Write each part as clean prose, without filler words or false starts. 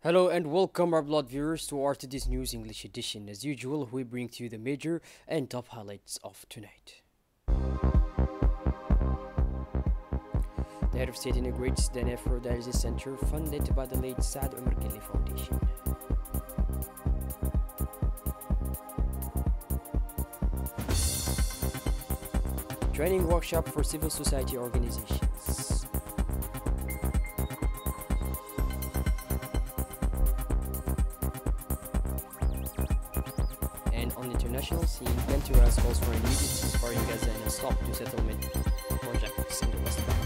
Hello and welcome our blood viewers to our today's news English edition. As usual, we bring to you the major and top highlights of tonight. The head of state inaugurates the Nephrodialysis Center funded by the late Saad Omar Gili Foundation. Training workshop for civil society organizations. And on the international scene, Ventura calls for immediate ceasefire in Gaza and a stop to settlement projects in the West Bank.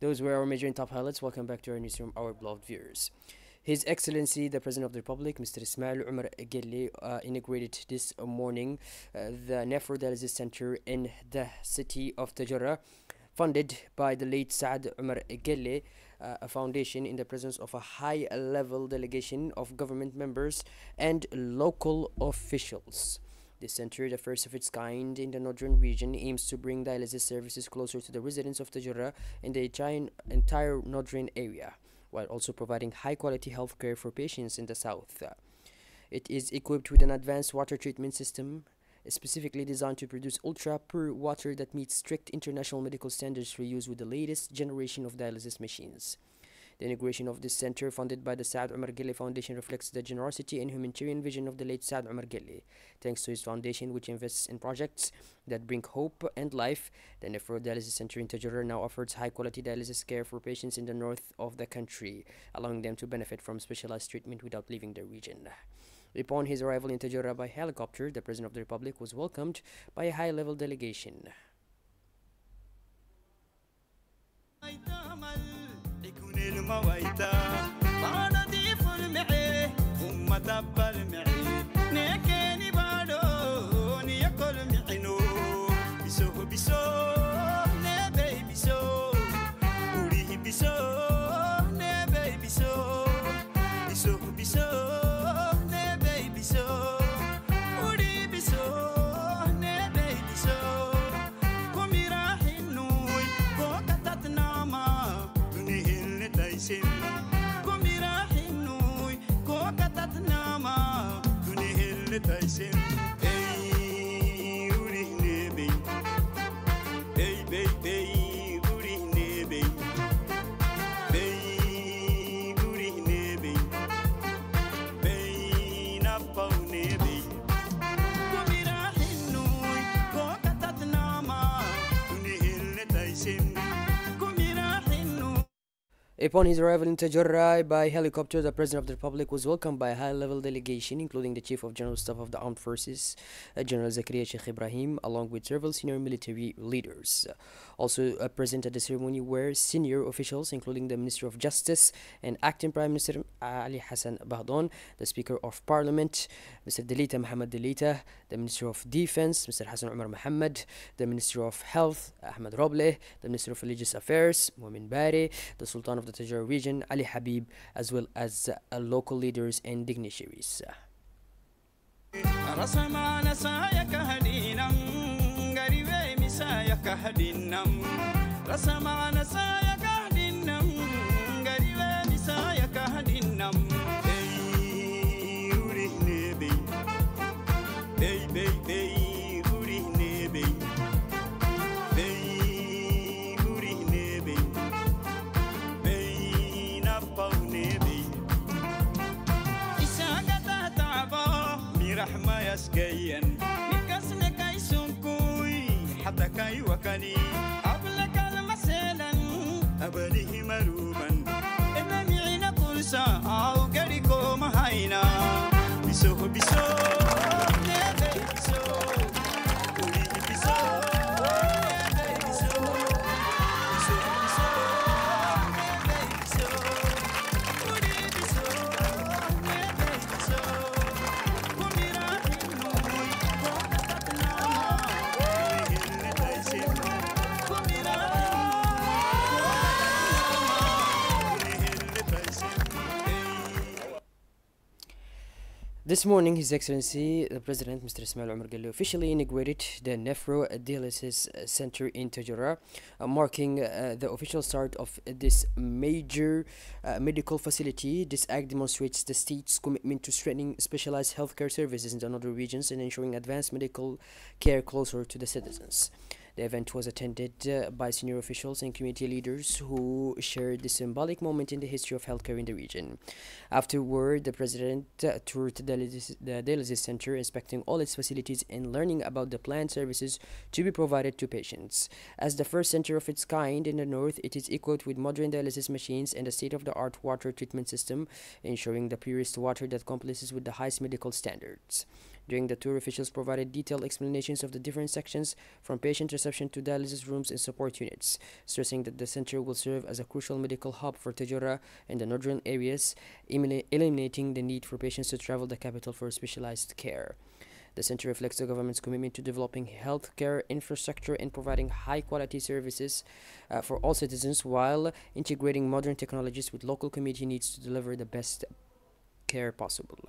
Those were our major and top highlights. Welcome back to our newsroom, our beloved viewers. His Excellency, the President of the Republic, Mr. Ismail Omar Guelleh, inaugurated this morning the Nephrodialysis Center in the city of Tajarrah, funded by the late Saad Omar Guelleh, a foundation in the presence of a high-level delegation of government members and local officials. This center, the first of its kind in the northern region, aims to bring dialysis services closer to the residents of Tajarrah and the entire northern area, while also providing high-quality health care for patients in the south. It is equipped with an advanced water treatment system, specifically designed to produce ultra-pure water that meets strict international medical standards for use with the latest generation of dialysis machines. The inauguration of this center, funded by the Saad Omar Guelleh Foundation, reflects the generosity and humanitarian vision of the late Saad Omar Guelleh. Thanks to his foundation, which invests in projects that bring hope and life, the Nephrodialysis Center in Tajarrah now offers high-quality dialysis care for patients in the north of the country, allowing them to benefit from specialized treatment without leaving their region. Upon his arrival in Tajarrah by helicopter, the President of the Republic was welcomed by a high-level delegation. Upon his arrival in Tajarrah by helicopter, the President of the Republic was welcomed by a high-level delegation, including the Chief of General Staff of the Armed Forces, General Zakaria Sheikh Ibrahim, along with several senior military leaders. Also present at the ceremony were senior officials, including the Minister of Justice and Acting Prime Minister Ali Hassan Bahdon, the Speaker of Parliament, Mr. Delita Mohammed Delita, the Minister of Defense, Mr. Hassan Umar Mohammed, the Minister of Health, Ahmed Robleh, the Minister of Religious Affairs, Mumin Bari, the Sultan of the Tajarrah region, Ali Habib, as well as local leaders and dignitaries. حتى كاي وكني قبلك المسيلا أبنيه مروبا إمامي عين كل ساعة أو قريكو مهينا بسوه بسوه نبي بسوه وليه بسوه نبي بسوه بسوه بسوه نبي بسوه وليه بسوه نبي بسوه كمي راحي نوي وقتتنا كمي راحي This morning, His Excellency the President, Mr. Ismail Omar Guelleh, officially inaugurated the Nephrodialysis Center in Tajura, marking the official start of this major medical facility. This act demonstrates the state's commitment to strengthening specialized healthcare services in the northern regions and ensuring advanced medical care closer to the citizens. The event was attended by senior officials and community leaders who shared this symbolic moment in the history of healthcare in the region. Afterward, the president toured the dialysis center, inspecting all its facilities and learning about the planned services to be provided to patients. As the first center of its kind in the north, it is equipped with modern dialysis machines and a state-of-the-art water treatment system, ensuring the purest water that complies with the highest medical standards. During the tour, officials provided detailed explanations of the different sections, from patient reception to dialysis rooms and support units, stressing that the center will serve as a crucial medical hub for Tajura and the northern areas, eliminating the need for patients to travel the capital for specialized care. The center reflects the government's commitment to developing healthcare infrastructure and providing high-quality services for all citizens, while integrating modern technologies with local community needs to deliver the best care possible.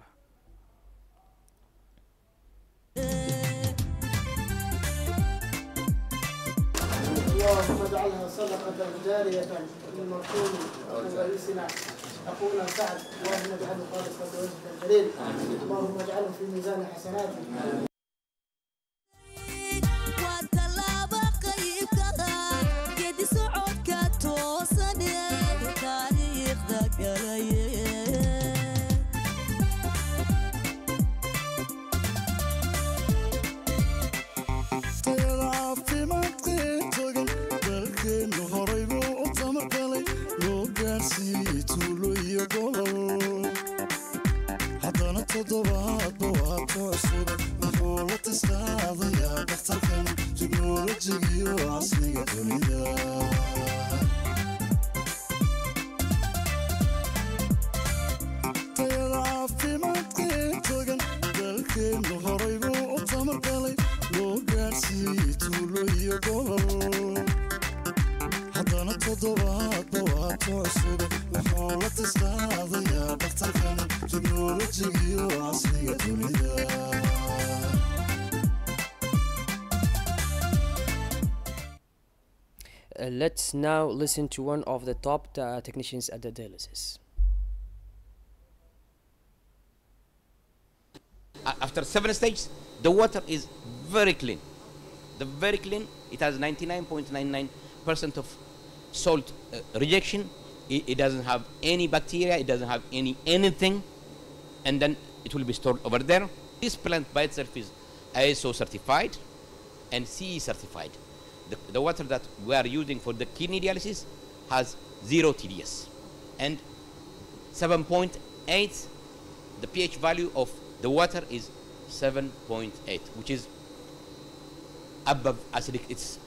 اللهم اجعلها صدقة جارية للمرحوم رئيسنا أخونا سعد، اللهم اجعله خالصا لوجهك الكريم، اللهم اجعله في ميزان حسناته. Let's now listen to one of the top technicians at the dialysis. After 7 stages, the water is very clean. Very clean. It has 99.99% of salt rejection. It doesn't have any bacteria. It doesn't have anything. And then it will be stored over there. This plant by itself is ISO certified and CE certified. The water that we are using for the kidney dialysis has 0 TDS and 7.8. The pH value of the water is 7.8, which is above acidic. It's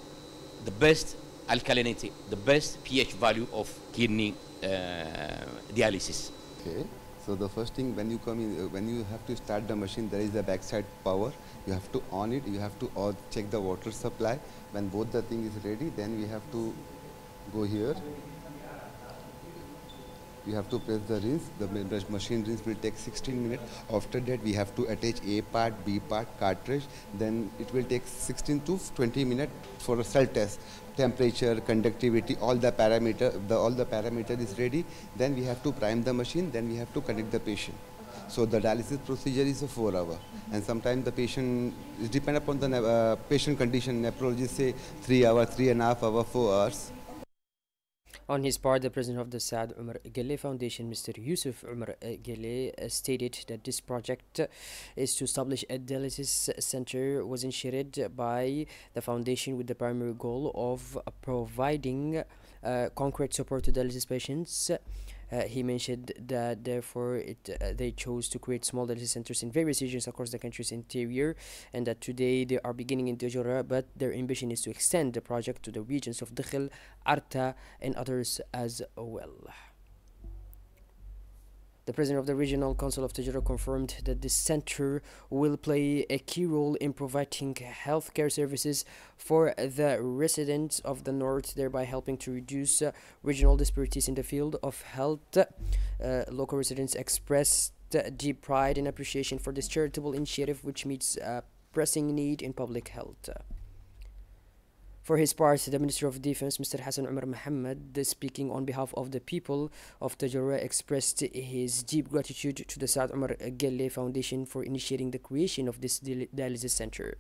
the best alkalinity, the best pH value of kidney dialysis. Okay. So the first thing, when you come in, when you have to start the machine, there is a backside power. You have to on it. You have to check the water supply. When both the thing is ready, then we have to go here. We have to press the rinse. The machine rinse will take 16 minutes. After that, we have to attach A part, B part, cartridge. Then it will take 16 to 20 minutes for a cell test. Temperature, conductivity, all the parameter is ready. Then we have to prime the machine. Then we have to connect the patient. So the dialysis procedure is a 4 hour, and sometimes the patient, it depends upon the patient condition. Nephrologists say 3 hours, 3.5 hours, 4 hours. On his part, the president of the Saad Omar Guelleh Foundation, Mr. Yusuf Omar Guelleh, stated that this project is to establish a dialysis center was initiated by the foundation with the primary goal of providing concrete support to dialysis patients. He mentioned that therefore they chose to create small dialysis centers in various regions across the country's interior, and that today they are beginning in Tajura, but their ambition is to extend the project to the regions of Dakhil, Arta, and others as well. The president of the Regional Council of Tajura confirmed that this center will play a key role in providing healthcare services for the residents of the north, thereby helping to reduce regional disparities in the field of health. Local residents expressed deep pride and appreciation for this charitable initiative which meets a pressing need in public health. For his part, the Minister of Defense, Mr. Hassan Umar Mohammed, speaking on behalf of the people of Tajarrah, expressed his deep gratitude to the Saad Umar Gelle Foundation for initiating the creation of this dialysis center.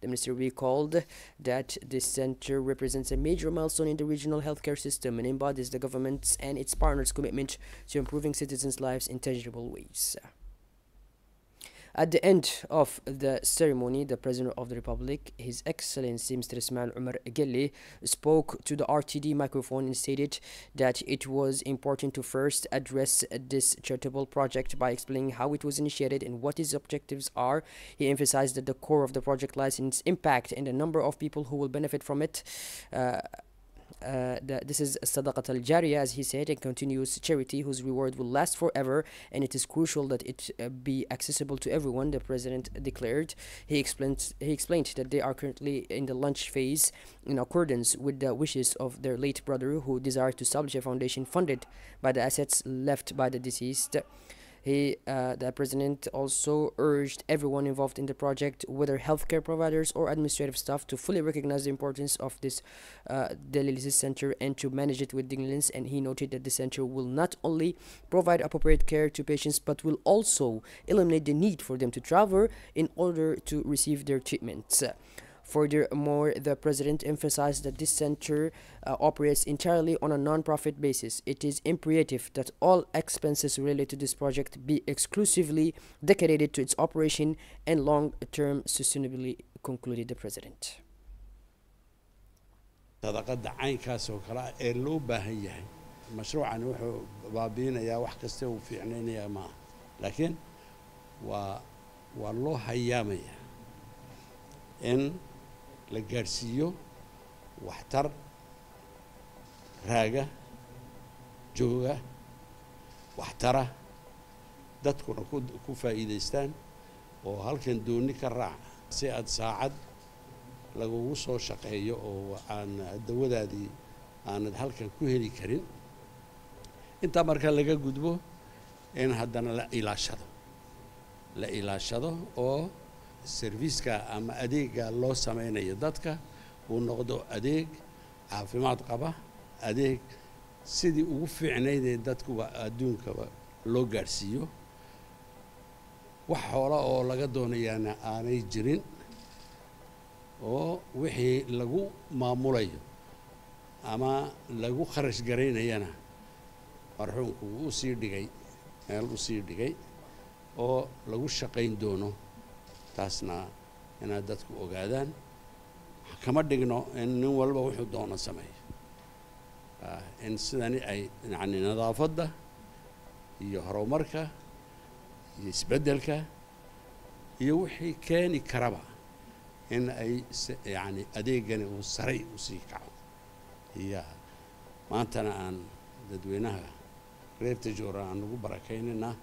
The minister recalled that this center represents a major milestone in the regional healthcare system and embodies the government's and its partners' commitment to improving citizens' lives in tangible ways. At the end of the ceremony, the President of the Republic, His Excellency Mr. Ismail Umar Gelle, spoke to the RTD microphone and stated that it was important to first address this charitable project by explaining how it was initiated and what its objectives are. He emphasized that the core of the project lies in its impact and the number of people who will benefit from it. This is Sadaqat al-Jariyah, as he said, a continuous charity whose reward will last forever, and it is crucial that it be accessible to everyone, the President declared. He explained that they are currently in the launch phase in accordance with the wishes of their late brother, who desired to establish a foundation funded by the assets left by the deceased. The President also urged everyone involved in the project, whether healthcare providers or administrative staff, to fully recognize the importance of this dialysis center and to manage it with diligence. And he noted that the center will not only provide appropriate care to patients, but will also eliminate the need for them to travel in order to receive their treatments. Furthermore, the President emphasized that this center operates entirely on a non-profit basis. It is imperative that all expenses related to this project be exclusively dedicated to its operation and long-term sustainability, concluded the President. صدقة عينكاس وكلا إلو باهية مشروع نوح بابين يا وحكسته في عنين يا ما لكن والله هيامي إن لجارسيو واحتر راجع جوجا واحتره dadkuna ku faa'iidaystaan oo halkan dooni ka raac si aad saacad lagugu soo shaqeeyo oo aan dawadaadii aanad halkan ku heli karin inta marka laga gudbo in haddana la ilaashado oo serviceka ama adeega loo sameynayo dadka uu noqdo adeeg caafimaad qaba adeeg sidii ugu fiicnayd ee dadku adduunka loo gaarsiiyo wax xoolo oo laga doonayaana aanay jirin oo wixii lagu maamulayo ama lagu kharash garaynayana marxuumku uu sii dhigay meel uu sii dhigay oo lagu shaqayn doono taasna inaad dadku ogaadaan kama dhigno in nin walba wuxuu doono sameeyo in sidani ay yacni nadaafadda iyo horumarka iyo isbeddelka iyo wixii keeni karaba in ay yacni adeegani uu saray u sii kaco iyo maantana aan dadweynaha reer Tajoora aan ugu barakaynayna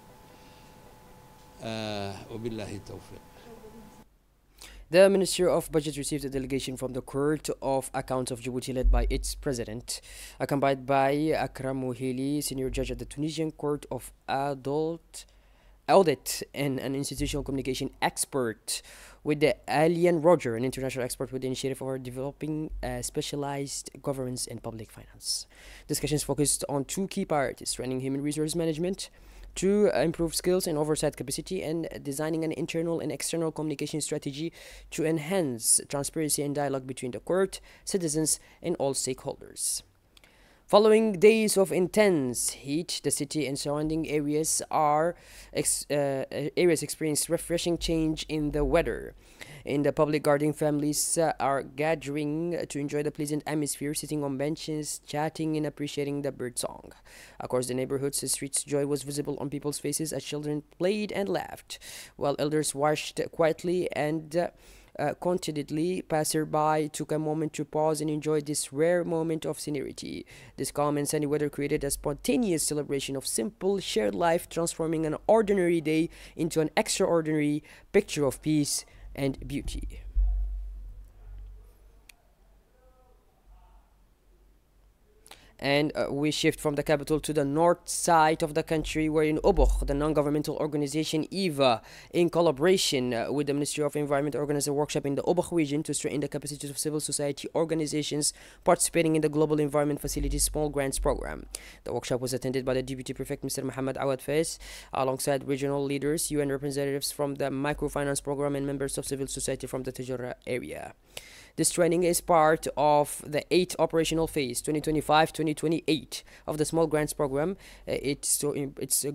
wabillahi tawfiq. The Minister of Budget received a delegation from the Court of Accounts of Djibouti led by its president, accompanied by Akram Moheli, senior judge at the Tunisian Court of Audit and an institutional communication expert, with the Alien Roger, an international expert with the initiative for developing specialized governance and public finance. Discussions focused on two key priorities: strengthening human resource management to improve skills and oversight capacity, and designing an internal and external communication strategy to enhance transparency and dialogue between the court, citizens, and all stakeholders. Following days of intense heat, the city and surrounding areas experienced refreshing change in the weather. In the public garden, families are gathering to enjoy the pleasant atmosphere, sitting on benches, chatting and appreciating the birdsong. Across the neighborhoods, the streets' joy was visible on people's faces as children played and laughed, while elders watched quietly and contentedly. Passerby took a moment to pause and enjoy this rare moment of serenity. This calm and sunny weather created a spontaneous celebration of simple, shared life, transforming an ordinary day into an extraordinary picture of peace and beauty. And we shift from the capital to the north side of the country, where in Obokh, the non-governmental organization EVA, in collaboration with the Ministry of Environment, organized a workshop in the Obokh region to strengthen the capacities of civil society organizations participating in the Global Environment Facilities Small Grants Program. The workshop was attended by the Deputy Prefect, Mr. Mohammed Awad Faiz, alongside regional leaders, UN representatives from the Microfinance Program, and members of civil society from the Tajarrah area. This training is part of the 8th operational phase 2025-2028 of the Small Grants Program. Its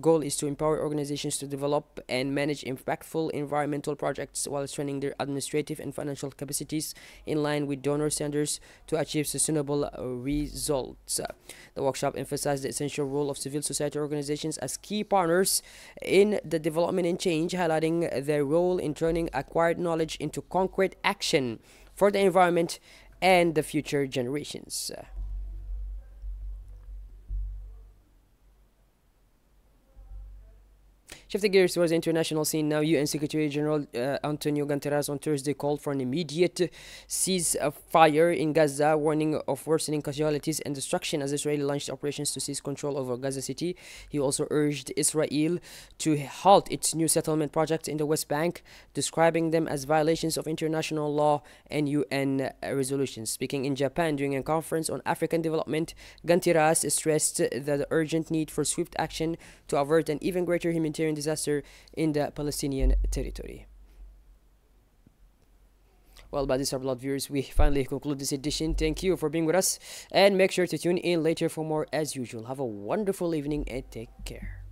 goal is to empower organizations to develop and manage impactful environmental projects while strengthening their administrative and financial capacities in line with donor standards to achieve sustainable results. The workshop emphasized the essential role of civil society organizations as key partners in the development and change, highlighting their role in turning acquired knowledge into concrete action for the environment and the future generations. Shifting gears towards the international scene now, UN Secretary General Antonio Guterres on Thursday called for an immediate ceasefire in Gaza, warning of worsening casualties and destruction as Israel launched operations to seize control over Gaza City. He also urged Israel to halt its new settlement projects in the West Bank, describing them as violations of international law and UN resolutions. Speaking in Japan during a conference on African development, Guterres stressed the urgent need for swift action to avert an even greater humanitarian disaster in the Palestinian territory. Well, by this, our beloved viewers, we finally conclude this edition. Thank you for being with us, and make sure to tune in later for more as usual. Have a wonderful evening and take care.